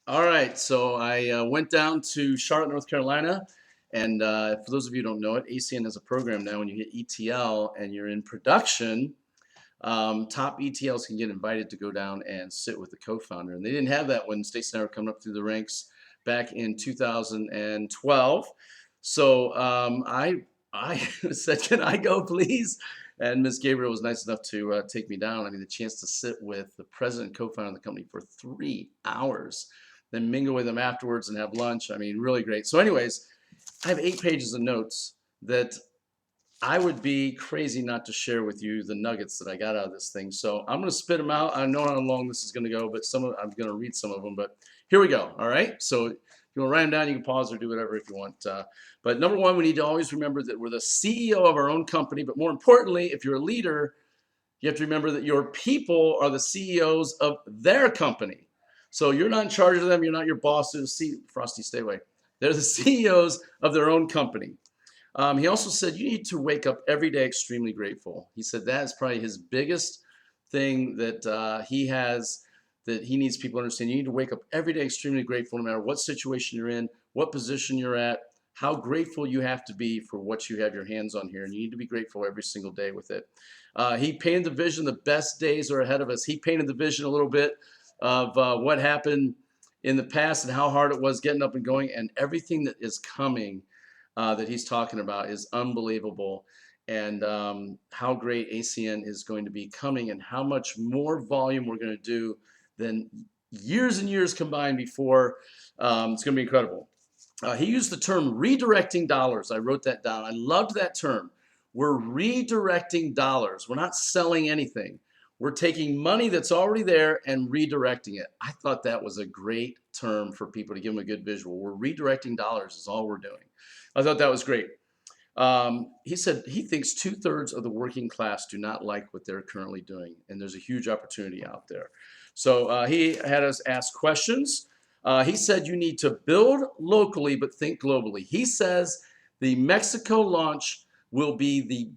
All right, so I went down to Charlotte, North Carolina, and for those of you who don't know it, ACN has a program now. When you hit ETL and you're in production, top ETLs can get invited to go down and sit with the co-founder, and they didn't have that when Stacey and I were coming up through the ranks back in 2012. So I said, "Can I go, please?" And Ms. Gabriel was nice enough to take me down. I mean, the chance to sit with the president and co-founder of the company for 3 hours, then mingle with them afterwards and have lunch. I mean, really great. So, anyways, I have 8 pages of notes that I would be crazy not to share with you the nuggets that I got out of this thing. So I'm going to spit them out. I know how long this is going to go, but I'm going to read some of them. But here we go. All right. So if you want to write them down, you can pause or do whatever if you want. But number one, we need to always remember that we're the CEO of our own company. But more importantly, if you're a leader, you have to remember that your people are the CEOs of their company. So you're not in charge of them. You're not your boss. Frosty, stay away. They're the CEOs of their own company. He also said you need to wake up every day extremely grateful. He said that is probably his biggest thing that he has that he needs people to understand. You need to wake up every day extremely grateful no matter what situation you're in, what position you're at, how grateful you have to be for what you have your hands on here. And you need to be grateful every single day with it. He painted the vision. The best days are ahead of us. He painted the vision a little bit of what happened in the past and how hard it was getting up and going, and everything that is coming that he's talking about is unbelievable, and how great ACN is going to be coming and how much more volume we're going to do than years and years combined before. It's going to be incredible. He used the term redirecting dollars. I wrote that down. I loved that term. We're redirecting dollars. We're not selling anything. We're taking money that's already there and redirecting it. I thought that was a great term for people to give them a good visual. We're redirecting dollars is all we're doing. I thought that was great. He said he thinks 2/3 of the working class do not like what they're currently doing, and there's a huge opportunity out there. So he had us ask questions. He said you need to build locally but think globally. He says the Mexico launch will be the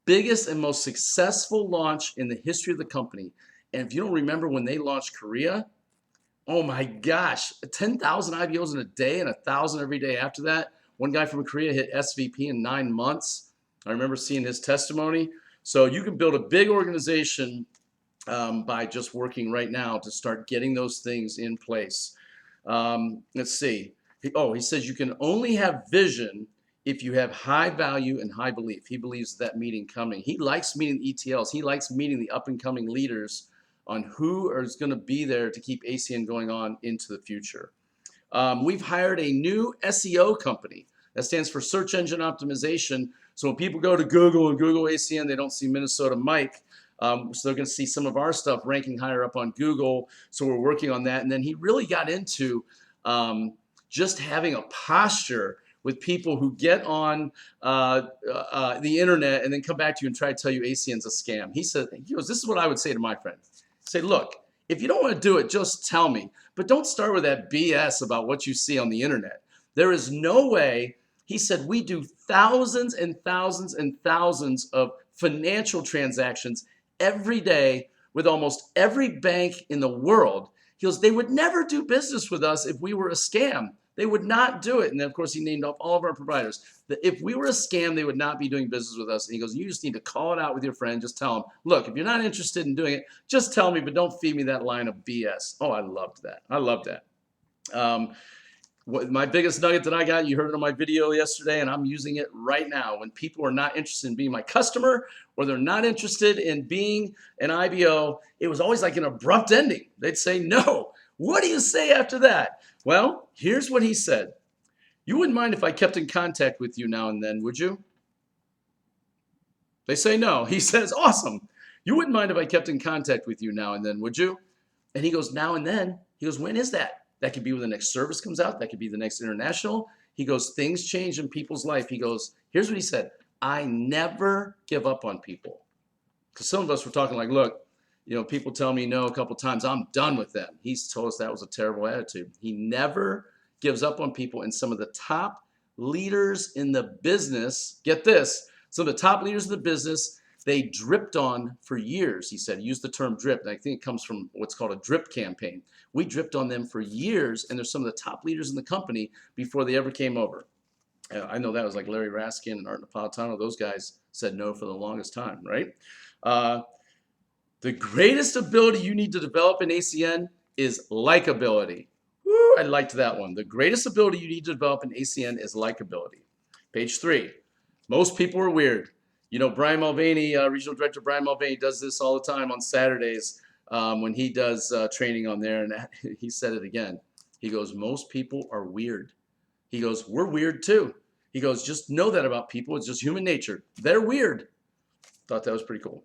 biggest and most successful launch in the history of the company. And if you don't remember when they launched Korea, oh my gosh, 10,000 IBOs in a day and 1,000 every day after that. One guy from Korea hit SVP in 9 months. I remember seeing his testimony. So you can build a big organization by just working right now to start getting those things in place. Let's see. He says you can only have vision if you have high value and high belief. He believes that meeting coming. He likes meeting ETLs. He likes meeting the up and coming leaders on who is going to be there to keep ACN going on into the future. We've hired a new SEO company. That stands for Search Engine Optimization. So when people go to Google and Google ACN, they don't see Minnesota Mike. So they're going to see some of our stuff ranking higher up on Google. So we're working on that. And then he really got into just having a posture with people who get on the internet and then come back to you and try to tell you ACN's a scam. He goes, this is what I would say to my friend. Say, look, if you don't want to do it, just tell me. But don't start with that BS about what you see on the internet. There is no way. He said, we do thousands and thousands and thousands of financial transactions every day with almost every bank in the world. He goes, they would never do business with us if we were a scam. They would not do it. And then, of course, he named off all of our providers. If we were a scam, they would not be doing business with us. And he goes, you just need to call it out with your friend. Just tell them, look, if you're not interested in doing it, just tell me, but don't feed me that line of BS. Oh, I loved that. I loved that. My biggest nugget that I got, you heard it on my video yesterday, and I'm using it right now. When people are not interested in being my customer or they're not interested in being an IBO, it was always like an abrupt ending. They'd say, no. What do you say after that? Well, here's what he said. You wouldn't mind if I kept in contact with you now and then, would you? They say no. He says, awesome. You wouldn't mind if I kept in contact with you now and then, would you? And he goes, now and then. He goes, when is that? That could be when the next service comes out. That could be the next international. He goes, things change in people's life. He goes, here's what he said. I never give up on people. Because some of us were talking like, look, people tell me no a couple times. I'm done with them. He's told us that was a terrible attitude. He never gives up on people. And some of the top leaders in the business, get this, some of the top leaders in the business they dripped on for years. He said, he used the term drip, and I think it comes from what's called a drip campaign. We dripped on them for years, and they're some of the top leaders in the company before they ever came over. I know that was like Larry Raskin and Art Napolitano. Those guys said no for the longest time, right? The greatest ability you need to develop in ACN is likability. Woo, I liked that one. The greatest ability you need to develop in ACN is likability. Page 3. Most people are weird. You know, Brian Mulvaney, Regional Director Brian Mulvaney, does this all the time on Saturdays when he does training on there, and he said it again. He goes, most people are weird. He goes, we're weird too. He goes, just know that about people. It's just human nature. They're weird. Thought that was pretty cool.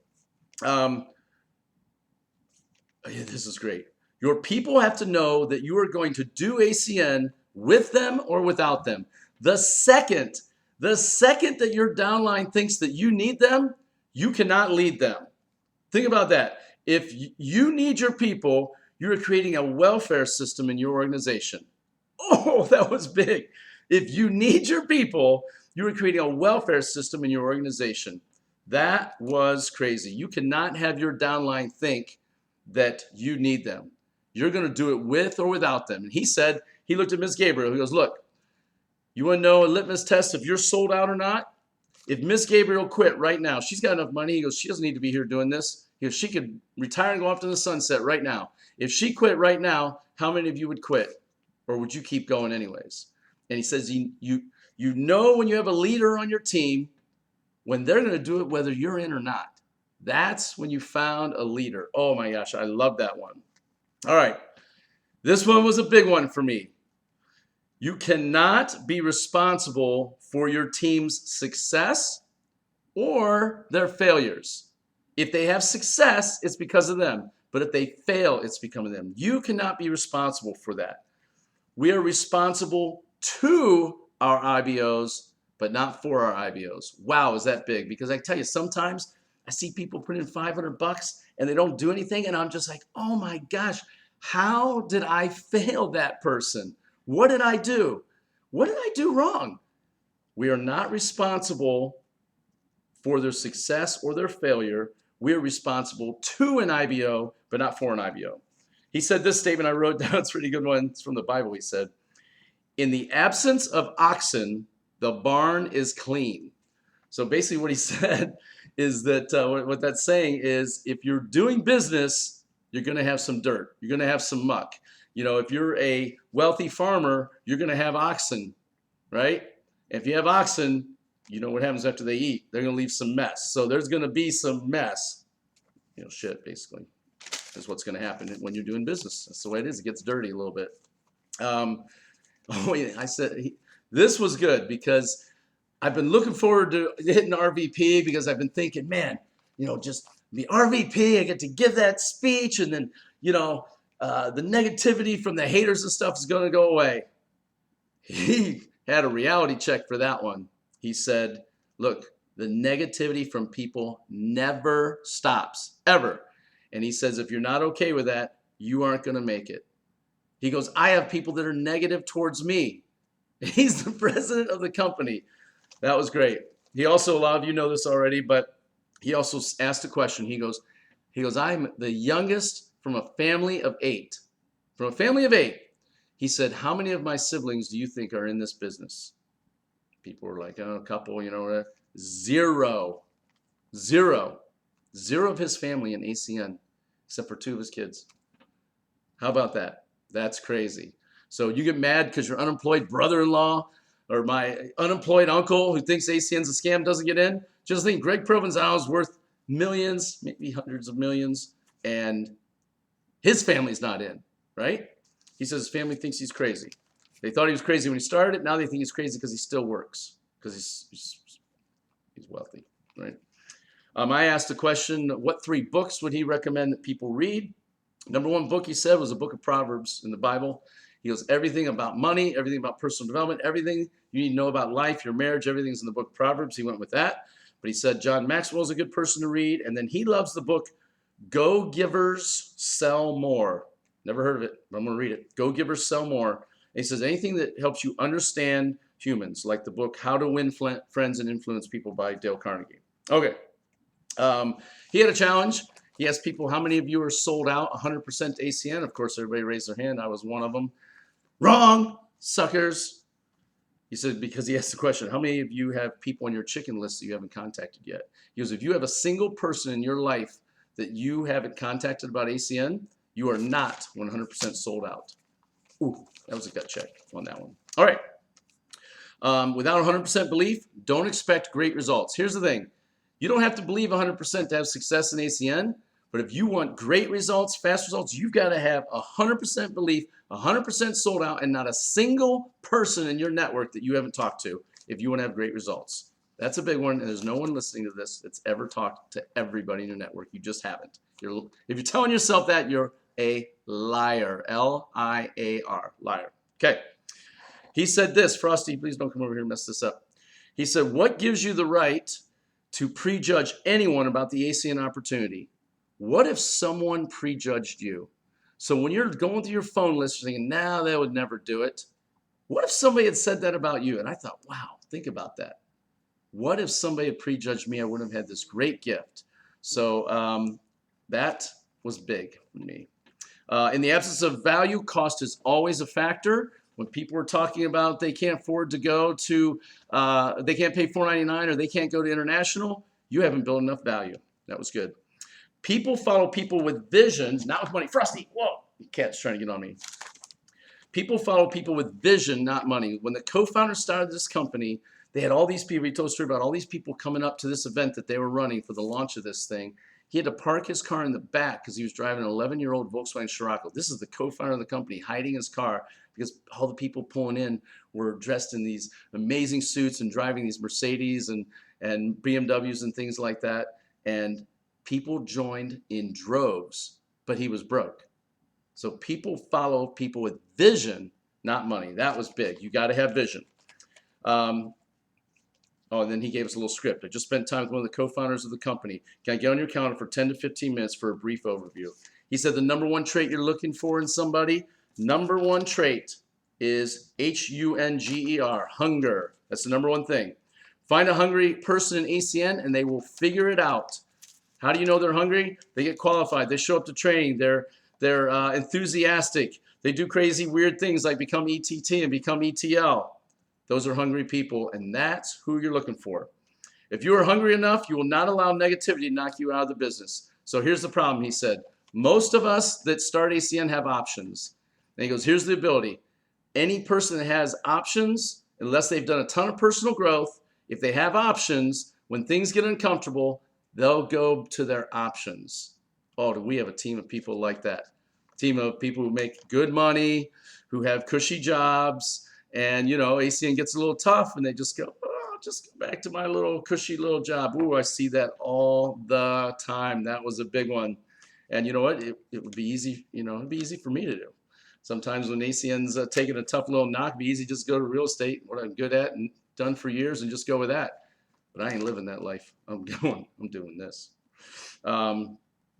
Yeah, this is great. Your people have to know that you are going to do ACN with them or without them. The second that your downline thinks that you need them, you cannot lead them. Think about that. If you need your people, you're creating a welfare system in your organization. Oh, that was big. If you need your people, you are creating a welfare system in your organization. That was crazy. You cannot have your downline think that you need them. You're going to do it with or without them. And he said, he looked at Ms. Gabriel. He goes, look, you want to know a litmus test if you're sold out or not? If Ms. Gabriel quit right now, she's got enough money. He goes, she doesn't need to be here doing this. He goes, she could retire and go off to the sunset right now. If she quit right now, how many of you would quit? Or would you keep going anyways? And he says, you know when you have a leader on your team, when they're going to do it whether you're in or not. That's when you found a leader. Oh my gosh, I love that one. All right, this one was a big one for me. You cannot be responsible for your team's success or their failures. If they have success, it's because of them. But if they fail, it's because of them. You cannot be responsible for that. We are responsible to our IBOs, but not for our IBOs. Wow, is that big? Because I tell you, sometimes I see people put in $500 and they don't do anything, and I'm just like, oh my gosh, how did I fail that person? What did I do? What did I do wrong? We are not responsible for their success or their failure. We are responsible to an IBO, but not for an IBO. He said this statement I wrote down. It's a pretty good one. It's from the Bible. He said, in the absence of oxen, the barn is clean. So basically what he said is that what that's saying is if you're doing business, you're going to have some dirt. You're going to have some muck. You know, if you're a wealthy farmer, you're going to have oxen, right? If you have oxen, you know what happens after they eat. They're going to leave some mess. So there's going to be some mess. You know, shit, basically. That's what's going to happen when you're doing business. That's the way it is. It gets dirty a little bit. I said, this was good because I've been looking forward to hitting RVP because I've been thinking, man, you know, just the RVP, I get to give that speech, and then, you know, the negativity from the haters and stuff is going to go away. He had a reality check for that one. He said, look, the negativity from people never stops, ever. And he says, if you're not okay with that, you aren't going to make it. He goes, I have people that are negative towards me. He's the president of the company. That was great. He also, a lot of you know this already, but he also asked a question. He goes, I'm the youngest from a family of 8. From a family of 8. He said, how many of my siblings do you think are in this business? People were like, oh, a couple, you know, 0. 0. 0 of his family in ACN, except for 2 of his kids. How about that? That's crazy. So you get mad because your unemployed brother-in-law or my unemployed uncle who thinks ACN's a scam doesn't get in. Just think Greg Provenzano is worth millions, maybe hundreds of millions, and his family's not in, right? He says his family thinks he's crazy. They thought he was crazy when he started. Now they think he's crazy because he still works, because he's wealthy, right? I asked the question, what 3 books would he recommend that people read? Number 1 book, he said, was a book of Proverbs in the Bible. He goes, everything about money, everything about personal development, everything you need to know about life, your marriage, everything's in the book of Proverbs. He went with that. But he said John Maxwell's a good person to read. And then he loves the book Go Givers Sell More. Never heard of it, but I'm going to read it. Go Givers Sell More. And he says anything that helps you understand humans, like the book How to Win Friends and Influence People by Dale Carnegie. Okay. He had a challenge. He asked people, how many of you are sold out 100% ACN? Of course, everybody raised their hand. I was one of them. Wrong, suckers. He said, because he asked the question, how many of you have people on your chicken list that you haven't contacted yet? He goes, if you have a single person in your life that you haven't contacted about ACN, you are not 100% sold out. Ooh, that was a gut check on that one. All right. Without 100% belief, don't expect great results. Here's the thing. You don't have to believe 100% to have success in ACN, but if you want great results, fast results, you've got to have 100% belief, 100% sold out, and not a single person in your network that you haven't talked to if you want to have great results. That's a big one, and there's no one listening to this that's ever talked to everybody in your network. You just haven't. If you're telling yourself that, you're a liar. L-I-A-R, liar. Okay. He said this, Frosty, please don't come over here and mess this up. He said, what gives you the right to prejudge anyone about the ACN opportunity? What if someone prejudged you? So when you're going through your phone list, you're thinking, nah, they would never do it. What if somebody had said that about you? And I thought, wow, think about that. What if somebody had prejudged me? I wouldn't have had this great gift. So that was big for me. In the absence of value, cost is always a factor. When people are talking about they can't afford to go to, they can't pay $4.99 or they can't go to international, you haven't built enough value. That was good. People follow people with vision, not with money. Frosty, whoa, the cat's trying to get on me. People follow people with vision, not money. When the co-founder started this company, they had all these people, he told a story about all these people coming up to this event that they were running for the launch of this thing. He had to park his car in the back because he was driving an 11-year-old Volkswagen Scirocco. This is the co-founder of the company hiding his car because all the people pulling in were dressed in these amazing suits and driving these Mercedes and BMWs and things like that. And people joined in droves, but he was broke. So people follow people with vision, not money. That was big. You got to have vision. Oh, and then he gave us a little script. I just spent time with one of the co-founders of the company. Can I get on your calendar for 10 to 15 minutes for a brief overview? He said the number one trait you're looking for in somebody, number one trait is H-U-N-G-E-R, hunger. That's the number one thing. Find a hungry person in ACN and they will figure it out. How do you know they're hungry? They get qualified. They show up to training. They're enthusiastic. They do crazy, weird things like become ETT and become ETL. Those are hungry people, and that's who you're looking for. If you are hungry enough, you will not allow negativity to knock you out of the business. So here's the problem, he said. Most of us that start ACN have options. And he goes, here's the ability. Any person that has options, unless they've done a ton of personal growth, if they have options, when things get uncomfortable, they'll go to their options. Oh, do we have a team of people like that? A team of people who make good money, who have cushy jobs, and, you know, ACN gets a little tough, and they just go, oh, just go back to my little cushy little job. Ooh, I see that all the time. That was a big one. And you know what? It would be easy, you know, it'd be easy for me to do. Sometimes when ACN's taking a tough little knock, it'd be easy just to go to real estate, what I'm good at and done for years, and just go with that. But I ain't living that life. I'm doing this.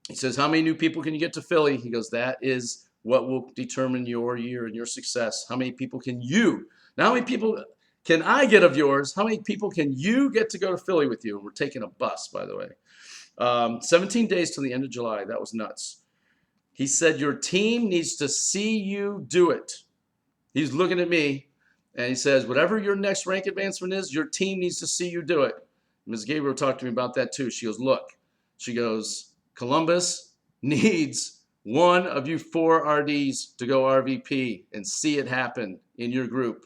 He says, how many new people can you get to Philly? He goes, that is what will determine your year and your success. How many people can you, not how many people can I get of yours, how many people can you get to go to Philly with you? We're taking a bus, by the way. 17 days till the end of July. That was nuts. He said, your team needs to see you do it. He's looking at me, and he says, whatever your next rank advancement is, your team needs to see you do it. Ms. Gabriel talked to me about that too. She goes, look, she goes, Columbus needs one of you 4 RDs to go RVP and see it happen in your group.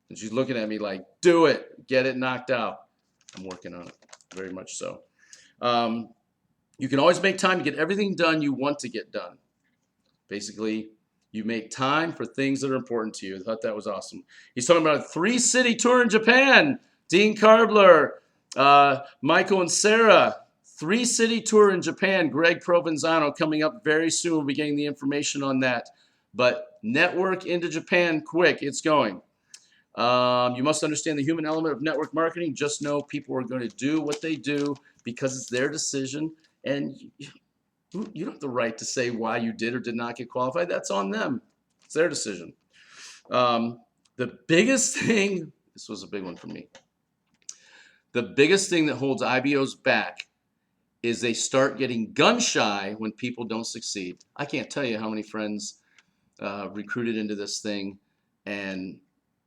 And she's looking at me like, do it, get it knocked out. I'm working on it, very much so. You can always make time to get everything done you want to get done. Basically, you make time for things that are important to you. I thought that was awesome. He's talking about a 3-city tour in Japan. Dean Karbler, Michael and Sarah. 3-city tour in Japan. Greg Provenzano coming up very soon. We'll be getting the information on that. But network into Japan quick. It's going. You must understand the human element of network marketing. Just know people are going to do what they do because it's their decision. And you don't have the right to say why you did or did not get qualified. That's on them. It's their decision. The biggest thing, this was a big one for me. The biggest thing that holds IBOs back is they start getting gun shy when people don't succeed. I can't tell you how many friends recruited into this thing and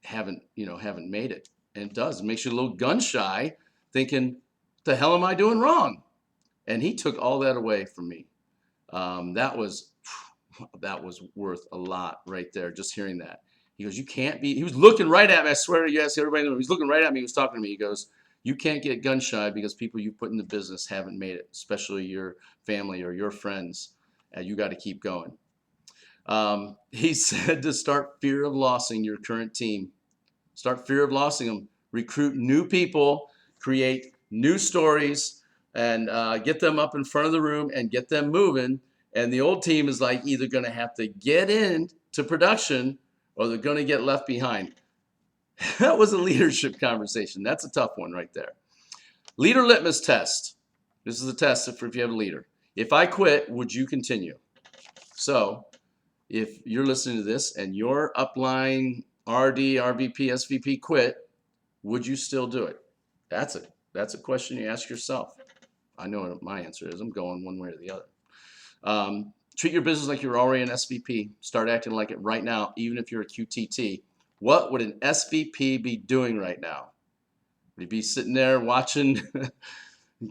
haven't made it. And it does. It makes you a little gun shy, thinking, "What the hell am I doing wrong?" And he took all that away from me. That was worth a lot right there. Just hearing that. He goes, "You can't be." He was looking right at me. I swear to you, ask everybody. He was looking right at me. He was talking to me. He goes, "You can't get gun shy because people you put in the business haven't made it, especially your family or your friends. You got to keep going." He said to start fear of losing your current team. Start fear of losing them. Recruit new people, create new stories, and get them up in front of the room and get them moving. And the old team is like either going to have to get into production or they're going to get left behind. That was a leadership conversation. That's a tough one right there. Leader litmus test. This is a test if you have a leader. If I quit, would you continue? So if you're listening to this and your upline RD, RVP, SVP quit, would you still do it? That's a question you ask yourself. I know what my answer is. I'm going one way or the other. Treat your business like you're already an SVP. Start acting like it right now, even if you're a QTT. What would an SVP be doing right now? Would he be sitting there watching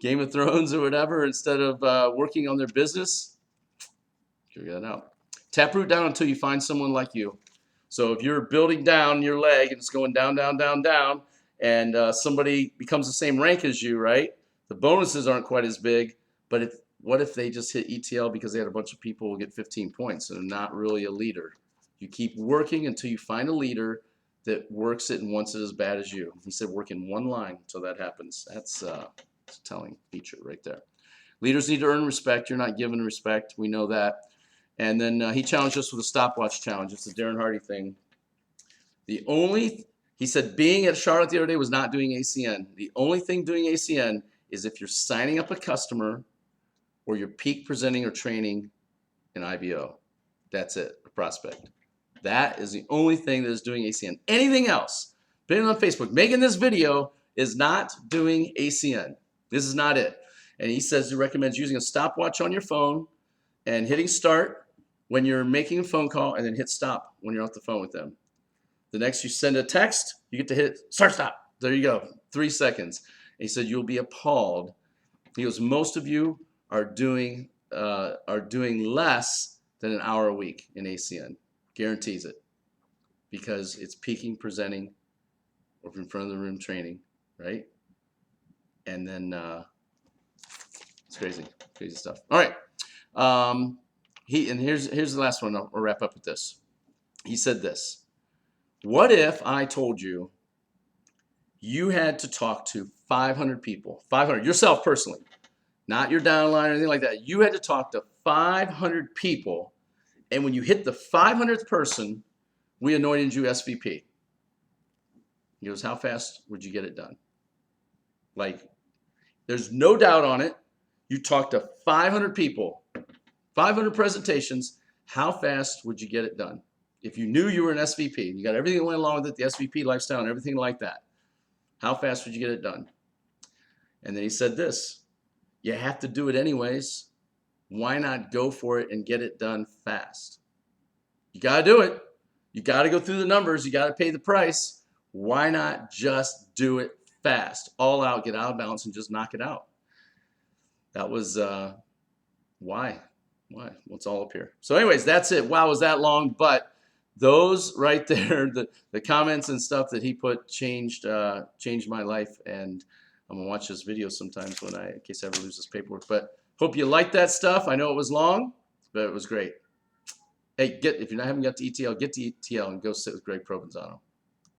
Game of Thrones or whatever instead of working on their business? Figure that out. Taproot down until you find someone like you. So if you're building down your leg and it's going down, down, down, down, and somebody becomes the same rank as you, right? The bonuses aren't quite as big, but what if they just hit ETL because they had a bunch of people who get 15 points and they're not really a leader? You keep working until you find a leader that works it and wants it as bad as you. He said work in one line until that happens. That's a telling feature right there. Leaders need to earn respect. You're not given respect. We know that. And then he challenged us with a stopwatch challenge. It's a Darren Hardy thing. He said being at Charlotte the other day was not doing ACN. The only thing doing ACN is if you're signing up a customer or you're peak presenting or training an IBO. That's it, a prospect. That is the only thing that is doing ACN. Anything else, being on Facebook, making this video is not doing ACN. This is not it. And he says he recommends using a stopwatch on your phone and hitting start when you're making a phone call and then hit stop when you're off the phone with them. The next you send a text, you get to hit start, stop. There you go, 3 seconds. And he said you'll be appalled. He goes, most of you are doing less than an hour a week in ACN. Guarantees it. Because it's peaking, presenting, or in front of the room training, right? And then it's crazy stuff. All right. Here's the last one. I'll wrap up with this. He said this. What if I told you you had to talk to 500 people, 500, yourself personally, not your downline or anything like that. You had to talk to 500 people, and when you hit the 500th person, we anointed you SVP. He goes, how fast would you get it done? Like, there's no doubt on it. You talk to 500 people, 500 presentations. How fast would you get it done? If you knew you were an SVP, you got everything that went along with it, the SVP lifestyle and everything like that. How fast would you get it done? And then he said this, you have to do it anyways. Why not go for it and get it done fast? You got to do it. You got to go through the numbers. You got to pay the price. Why not just do it fast? All out, get out of balance, and just knock it out. That was why. Well, it's all up here. So anyways, that's it. Wow, was that long? But those right there, the comments and stuff that he put changed my life. And I'm going to watch this video sometimes in case I ever lose this paperwork. But hope you liked that stuff. I know it was long, but it was great. Hey, if you haven't got to ETL, get to ETL and go sit with Greg Provenzano.